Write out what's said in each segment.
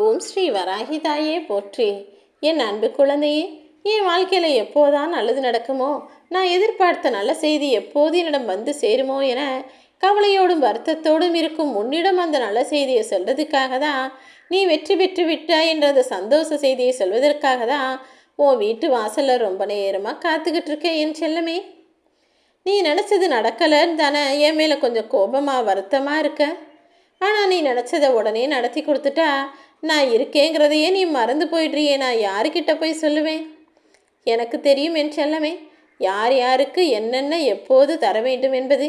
ஓம் ஸ்ரீ வராகி தாயே போற்றி. என் அன்பு குழந்தையே, என் வாழ்க்கையில் எப்போதான் நல்லது நடக்குமோ, நான் எதிர்பார்த்த நல்ல செய்தி எப்போது என்னிடம் வந்து சேருமோ என கவலையோடும் வருத்தத்தோடும் இருக்கும் உன்னிடம் அந்த நல்ல செய்தியை சொல்றதுக்காக தான், நீ வெற்றி பெற்று விட்டாய் என்ற அந்த சந்தோஷ செய்தியை சொல்வதற்காக தான் உன் வீட்டு வாசலில் ரொம்ப நேரமாக காத்துக்கிட்டு இருக்கேன் என் செல்லமே. நீ நினச்சது நடக்கலைன்னு தானே என் மேலே கொஞ்சம் கோபமாக வருத்தமாக இருக்க. ஆனால் நீ நினச்சதை உடனே நடத்தி கொடுத்துட்டா நான் இருக்கேங்கிறதையே நீ மறந்து போயிடுறியே. நான் யாருக்கிட்ட போய் சொல்லுவேன்? எனக்கு தெரியும் என் செல்லமே, யார் யாருக்கு என்னென்ன எப்போது தர வேண்டும் என்பது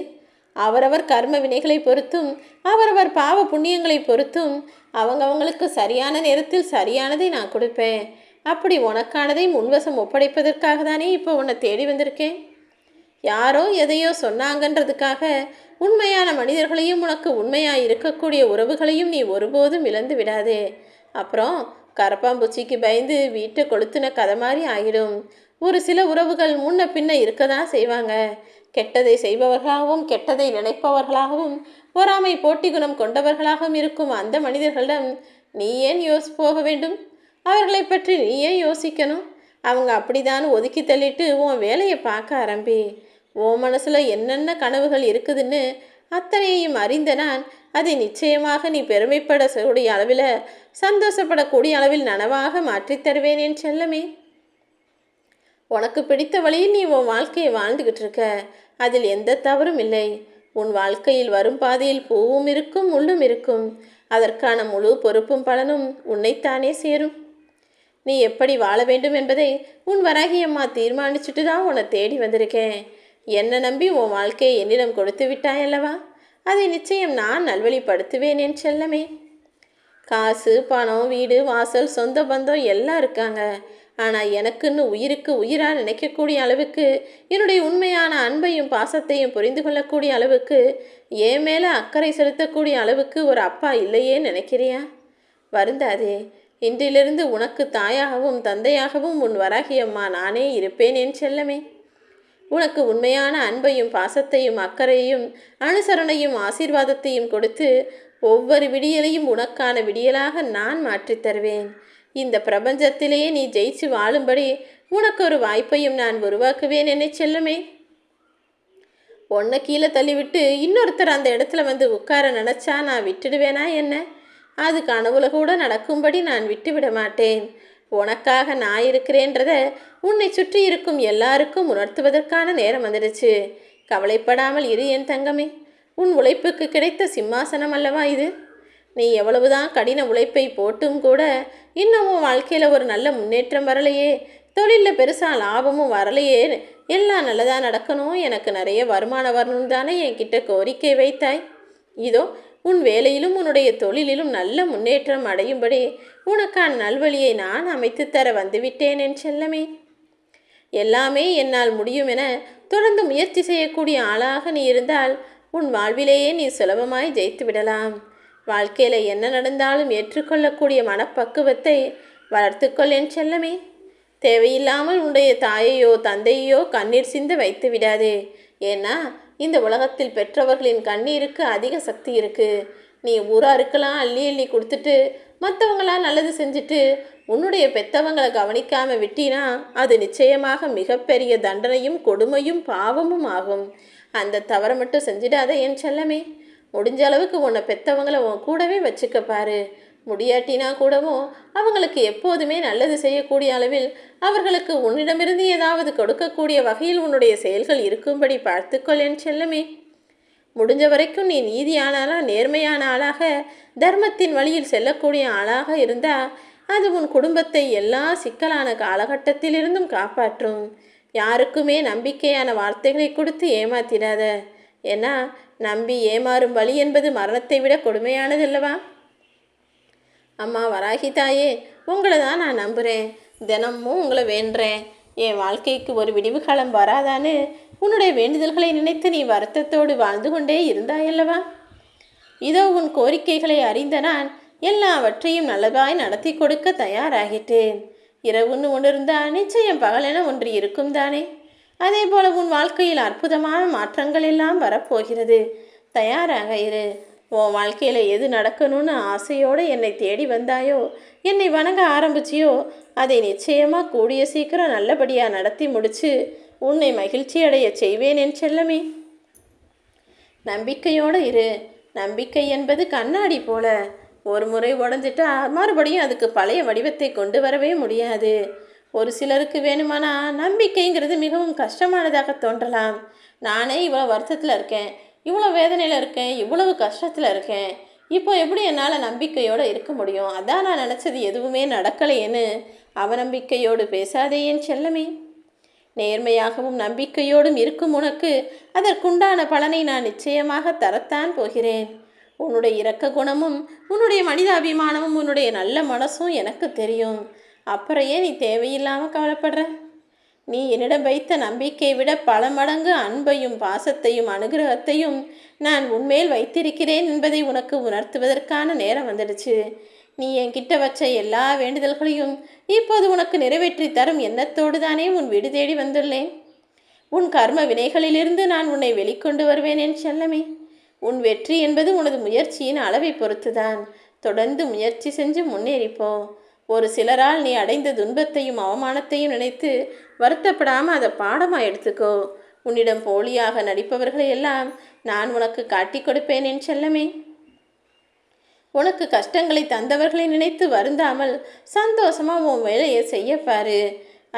அவரவர் கர்ம வினைகளை பொறுத்தும் அவரவர் பாவ புண்ணியங்களை பொறுத்தும் அவங்கவங்களுக்கு சரியான நேரத்தில் சரியானதை நான் கொடுப்பேன். அப்படி உனக்கானதை முன்வசம் ஒப்படைப்பதற்காக தானே இப்போ உன்னை தேடி வந்திருக்கேன். யாரோ எதையோ சொன்னாங்கன்றதுக்காக உண்மையான மனிதர்களையும் உனக்கு உண்மையாக இருக்கக்கூடிய உறவுகளையும் நீ ஒருபோதும் இழந்து விடாதே. அப்புறம் கரப்பாம்பூச்சிக்கு பயந்து வீட்டை கொளுத்துன கதை மாதிரி ஆகிடும். ஒரு சில உறவுகள் முன்ன பின்ன இருக்க தான் செய்வாங்க. கெட்டதை செய்பவர்களாகவும் கெட்டதை நினைப்பவர்களாகவும் பொறாமை போட்டி குணம் கொண்டவர்களாகவும் இருக்கும் அந்த மனிதர்களிடம் நீ ஏன் போக வேண்டும்? அவர்களை பற்றி நீ ஏன் யோசிக்கணும்? அவங்க அப்படிதான் ஒதுக்கி தள்ளிட்டு உன் வேலையை பார்க்க ஆரம்பி. உன் மனசில் என்னென்ன கனவுகள் இருக்குதுன்னு அத்தனையையும் அறிந்த நான் அதை நிச்சயமாக நீ பெருமைப்படக்கூடிய அளவில் சந்தோஷப்படக்கூடிய அளவில் நனவாக மாற்றித் தருவேன் என் செல்லமே. உனக்கு பிடித்த வழியில் நீ உன் வாழ்க்கையை வாழ்ந்துக்கிட்டு இருக்க. அதில் எந்த தவறும் இல்லை. உன் வாழ்க்கையில் வரும் பாதையில் பூவும் இருக்கும் முள்ளும் இருக்கும். அதற்கான முழு பொறுப்பும் பலனும் உன்னைத்தானே சேரும். நீ எப்படி வாழ வேண்டும் என்பதை உன் வராகி அம்மா தீர்மானிச்சுட்டு தான் உன்னை தேடி வந்திருக்கேன். என்னை நம்பி உன் வாழ்க்கையை என்னிடம் கொடுத்து விட்டாயல்லவா, அதை நிச்சயம் நான் நல்வழிப்படுத்துவேன் என் செல்லமே. காசு பணம் வீடு வாசல் சொந்த பந்தம் எல்லாம் இருக்காங்க. ஆனால் எனக்குன்னு உயிருக்கு உயிராக நினைக்கக்கூடிய அளவுக்கு, என்னுடைய உண்மையான அன்பையும் பாசத்தையும் புரிந்து கொள்ளக்கூடிய அளவுக்கு, என் மேலே அக்கறை செலுத்தக்கூடிய அளவுக்கு ஒரு அப்பா இல்லையே நினைக்கிறியா? வருந்தாதே. இன்றிலிருந்து உனக்கு தாயாகவும் தந்தையாகவும் உன் வராகி அம்மா நானே இருப்பேன் என் செல்லமே. உனக்கு உண்மையான அன்பையும் பாசத்தையும் அக்கறையையும் அனுசரணையும் ஆசீர்வாதத்தையும் கொடுத்து ஒவ்வொரு விடியலையும் உனக்கான விடியலாக நான் மாற்றித் தருவேன். இந்த பிரபஞ்சத்திலேயே நீ ஜெயிச்சு வாழும்படி உனக்கு ஒரு வாய்ப்பையும் நான் உருவாக்குவேன் என்னை செல்லமே. உன்னை கீழே தள்ளிவிட்டு இன்னொருத்தர் அந்த இடத்துல வந்து உட்கார நினச்சா நான் விட்டுடுவேனா என்ன? அது கனவுல கூட நடக்கும்படி நான் விட்டுவிட மாட்டேன். உனக்காக நான் இருக்கிறேன்றத உன்னை சுற்றி இருக்கும் எல்லாருக்கும் உணர்த்துவதற்கான நேரம் வந்துடுச்சு. கவலைப்படாமல் இரு என் தங்கமே. உன் உழைப்புக்கு கிடைத்த சிம்மாசனம் அல்லவா இது. நீ எவ்வளவுதான் கடின உழைப்பை போட்டும் கூட இன்னமும் வாழ்க்கையில் ஒரு நல்ல முன்னேற்றம் வரலையே, தொழிலில் பெருசாக லாபமும் வரலையே, எல்லாம் நல்லதாக நடக்கணும், எனக்கு நிறைய வருமானம் வரணும் தானே என்கிட்ட கோரிக்கை வைத்தாய். இதோ உன் வேலையிலும் உன்னுடைய தொழிலிலும் நல்ல முன்னேற்றம் அடையும்படி உனக்கான நல்வழியை நான் அமைத்து தர வந்துவிட்டேன் என் செல்லமே. எல்லாமே என்னால் முடியும் என தொடர்ந்து முயற்சி செய்யக்கூடிய ஆளாக நீ இருந்தால் உன் வாழ்விலேயே நீ சுலபமாய் ஜெயித்து விடலாம். வாழ்க்கையில் என்ன நடந்தாலும் ஏற்றுக்கொள்ளக்கூடிய மனப்பக்குவத்தை வளர்த்துக்கொள் என் செல்லமே. தேவையில்லாமல் உன்னுடைய தாயையோ தந்தையோ கண்ணீர் சிந்த வைத்து விடாதே. ஏன்னா இந்த உலகத்தில் பெற்றவர்களின் கண்ணீருக்கு அதிக சக்தி இருக்குது. நீ ஊராருக்கெல்லாம் அள்ளி அள்ளி கொடுத்துட்டு மற்றவங்களாம் நல்லது செஞ்சுட்டு உன்னுடைய பெற்றவங்களை கவனிக்காமல் விட்டினா அது நிச்சயமாக மிகப்பெரிய தண்டனையும் கொடுமையும் பாவமும் ஆகும். அந்த தவறை மட்டும் செஞ்சிடாத என் செல்லமே. முடிஞ்ச அளவுக்கு உன்னை பெற்றவங்களை உன் கூடவே வச்சுக்க பாரு. முடியாட்டினா கூடவும் அவங்களுக்கு எப்போதுமே நல்லது செய்யக்கூடிய அளவில் அவர்களுக்கு உன்னிடமிருந்து ஏதாவது கொடுக்கக்கூடிய வகையில் உன்னுடைய செயல்கள் இருக்கும்படி பார்த்துக்கொள் என் செல்லமே. முடிஞ்ச வரைக்கும் நீ நீதியான ஆளாக நேர்மையான ஆளாக தர்மத்தின் வழியில் செல்லக்கூடிய ஆளாக இருந்தால் அது உன் குடும்பத்தை எல்லா சிக்கலான காலகட்டத்திலிருந்தும் காப்பாற்றும். யாருக்குமே நம்பிக்கையான வார்த்தைகளை கொடுத்து ஏமாத்திடாத. ஏன்னா நம்பி ஏமாறும் வழி என்பது மரணத்தை விட கொடுமையானது அல்லவா? அம்மா வராகி தாயே, உங்களை தான் நான் நம்புகிறேன். தினமும் உங்களை வேண்டுறேன். என் வாழ்க்கைக்கு ஒரு விடிவு காலம் வராதான்னு உன்னுடைய வேண்டுதல்களை நினைத்து நீ வருத்தத்தோடு வாழ்ந்து கொண்டே இருந்தாயல்லவா? இதோ உன் கோரிக்கைகளை அறிந்த நான் எல்லாவற்றையும் நல்லதாய் நடத்தி கொடுக்க தயாராகிட்டேன். இரவுன்னு ஒன்று இருந்தால் நிச்சயம் பகலென ஒன்று இருக்கும் தானே? அதே போல உன் வாழ்க்கையில் அற்புதமான மாற்றங்கள் எல்லாம் வரப்போகிறது. தயாராக இரு. உன் வாழ்க்கையில் எது நடக்கணும்னு ஆசையோடு என்னை தேடி வந்தாயோ, என்னை வணங்க ஆரம்பிச்சியோ, அதை நிச்சயமாக கூடிய சீக்கிரம் நல்லபடியாக நடத்தி முடித்து உன்னை மகிழ்ச்சி அடைய செய்வேன் என் செல்லமே. நம்பிக்கையோடு இரு. நம்பிக்கை என்பது கண்ணாடி போல, ஒரு முறை உடஞ்சிட்டா மறுபடியும் அதுக்கு பழைய வடிவத்தை கொண்டு வரவே முடியாது. ஒரு சிலருக்கு வேணுமானா நம்பிக்கைங்கிறது மிகவும் கஷ்டமானதாக தோன்றலாம். நானே இவ்வளோ வருத்தத்தில் இருக்கேன், இவ்வளோ வேதனையில் இருக்கேன், இவ்வளவு கஷ்டத்தில் இருக்கேன், இப்போ எப்படி என்னால் நம்பிக்கையோடு இருக்க முடியும்? அதான் நான் நினச்சது எதுவுமே நடக்கலையேன்னு அவநம்பிக்கையோடு பேசாதே என் செல்லமே. நேர்மையாகவும் நம்பிக்கையோடும் இருக்கும் உனக்கு அதற்குண்டான பலனை நான் நிச்சயமாக தரத்தான் போகிறேன். உன்னுடைய இரக்க குணமும் உன்னுடைய மனிதாபிமானமும் உன்னுடைய நல்ல மனசும் எனக்கு தெரியும். அப்புறம் ஏன் நீ தேவையில்லாமல் கவலைப்படுற? நீ என்னிடம் வைத்த நம்பிக்கையை விட பல மடங்கு அன்பையும் பாசத்தையும் அனுகிரகத்தையும் நான் உன்மேல் வைத்திருக்கிறேன் என்பதை உனக்கு உணர்த்துவதற்கான நேரம் வந்துடுச்சு. நீ என்கிட்ட வச்ச எல்லா வேண்டுதல்களையும் இப்போது உனக்கு நிறைவேற்றி தரும் எண்ணத்தோடு தானே உன் வீடு தேடி வந்துள்ளேன். உன் கர்ம வினைகளிலிருந்து நான் உன்னை வெளிக்கொண்டு வருவேன் என் செல்லமே. உன் வெற்றி என்பது உனது முயற்சியின் அளவை பொறுத்துதான். தொடர்ந்து முயற்சி செஞ்சு முன்னேறிப்போ. ஒரு சிலரால் நீ அடைந்த துன்பத்தையும் அவமானத்தையும் நினைத்து வருத்தப்படாமல் அதை பாடமாக எடுத்துக்கோ. உன்னிடம் போலியாக நடிப்பவர்களை எல்லாம் நான் உனக்கு காட்டி கொடுப்பேன் என் செல்லமே. உனக்கு கஷ்டங்களை தந்தவர்களை நினைத்து வருந்தாமல் சந்தோஷமாக உன் வேலையை செய்யப்பாரு.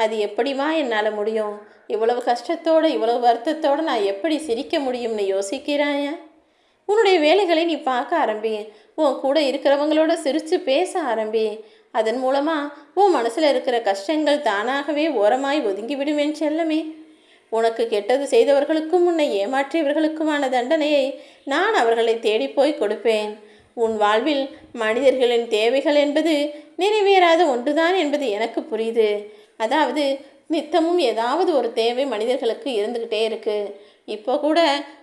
அது எப்படிமா என்னால் முடியும்? இவ்வளவு கஷ்டத்தோடு இவ்வளவு வருத்தத்தோடு நான் எப்படி சிரிக்க முடியும்னு யோசிக்கிறாயா? உன்னுடைய வேலைகளை நீ பார்க்க ஆரம்பி. உன் கூட இருக்கிறவங்களோட சிரித்து பேச ஆரம்பி. அதன் மூலமாக உன் மனசில் இருக்கிற கஷ்டங்கள் தானாகவே ஓரமாய் ஒதுங்கிவிடும் என் செல்லமே. உனக்கு கெட்டது செய்தவர்களுக்கும் உன்னை ஏமாற்றியவர்களுக்குமான தண்டனையை நான் அவர்களை தேடி போய் கொடுப்பேன். உன் வாழ்வில் மனிதர்களின் தேவைகள் என்பது நிறைவேறாத ஒன்றுதான் என்பது எனக்கு புரியுது. அதாவது நித்தமும் ஏதாவது ஒரு தேவை மனிதர்களுக்கு இருந்துக்கிட்டே இருக்குது. இப்போ கூட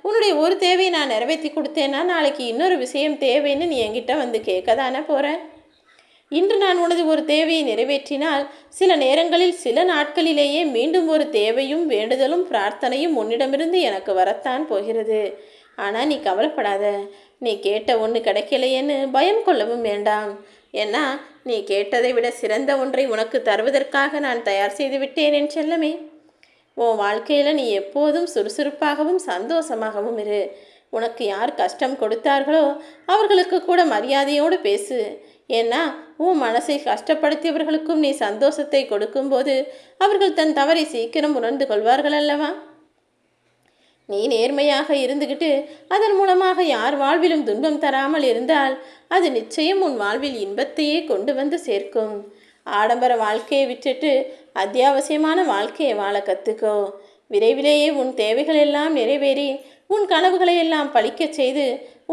உன்னுடைய ஒரு தேவையை நான் நிறைவேற்றி கொடுத்தேன்னா நாளைக்கு இன்னொரு விஷயம் தேவைன்னு நீ என்கிட்ட வந்து கேட்க தானே போகிற. இன்று நான் உனது ஒரு தேவையை நிறைவேற்றினால் சில நேரங்களில் சில நாட்களிலேயே மீண்டும் ஒரு தேவையும் வேண்டுதலும் பிரார்த்தனையும் உன்னிடமிருந்து எனக்கு வரத்தான் போகிறது. ஆனால் நீ கவலைப்படாத. நீ கேட்ட ஒன்று கிடைக்கலையேன்னு பயம் கொள்ளவும் வேண்டாம். ஏன்னா நீ கேட்டதை விட சிறந்த ஒன்றை உனக்கு தருவதற்காக நான் தயார் செய்து விட்டேன் என் செல்லமே. உன் வாழ்க்கையில் நீ எப்போதும் சுறுசுறுப்பாகவும் சந்தோஷமாகவும் இரு. உனக்கு யார் கஷ்டம் கொடுத்தார்களோ அவர்களுக்கு கூட மரியாதையோடு பேசு. ஏன்னா உன் மனசை கஷ்டப்படுத்தியவர்களுக்கும் நீ சந்தோஷத்தை கொடுக்கும்போது அவர்கள் தன் தவறை சீக்கிரம் உணர்ந்து கொள்வார்கள் அல்லவா? நீ நேர்மையாக இருந்துக்கிட்டு அதன் மூலமாக யார் வாழ்விலும் துன்பம் தராமல் இருந்தால் அது நிச்சயம் உன் வாழ்வில் இன்பத்தையே கொண்டு வந்து சேர்க்கும். ஆடம்பர வாழ்க்கையை விட்டுட்டு அத்தியாவசியமான வாழ்க்கையை வாழ கற்றுக்கோ. விரைவிலேயே உன் தேவைகள் எல்லாம் நிறைவேறி உன் கனவுகளை எல்லாம் பழிக்கச் செய்து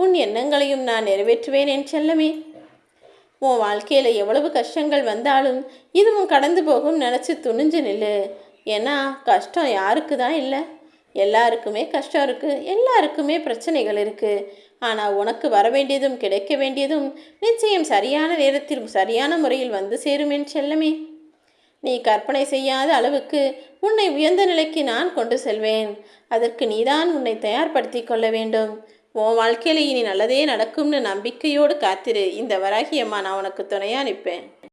உன் எண்ணங்களையும் நான் நிறைவேற்றுவேன் என் செல்லமே. உன் வாழ்க்கையில் எவ்வளவு கஷ்டங்கள் வந்தாலும் இதுவும் கடந்து போகும் நினச்சி துணிஞ்சு நில்லு. ஏன்னா கஷ்டம் யாருக்கு தான் இல்லை? எல்லாருக்குமே கஷ்டம் இருக்குது, எல்லாருக்குமே பிரச்சனைகள் இருக்குது. ஆனால் உனக்கு வர வேண்டியதும் கிடைக்க வேண்டியதும் நிச்சயம் சரியான நேரத்தில் சரியான முறையில் வந்து சேரும் என் செல்லமே. நீ கற்பனை செய்யாத அளவுக்கு உன்னை உயர்ந்த நிலைக்கு நான் கொண்டு செல்வேன். அதற்கு நீதான் உன்னை தயார்படுத்தி கொள்ள வேண்டும். உன் வாழ்க்கையில் இனி நல்லதே நடக்கும்னு நம்பிக்கையோடு காத்திரு. இந்த வராகி அம்மா நான் உனக்கு துணையாக நிற்பேன்.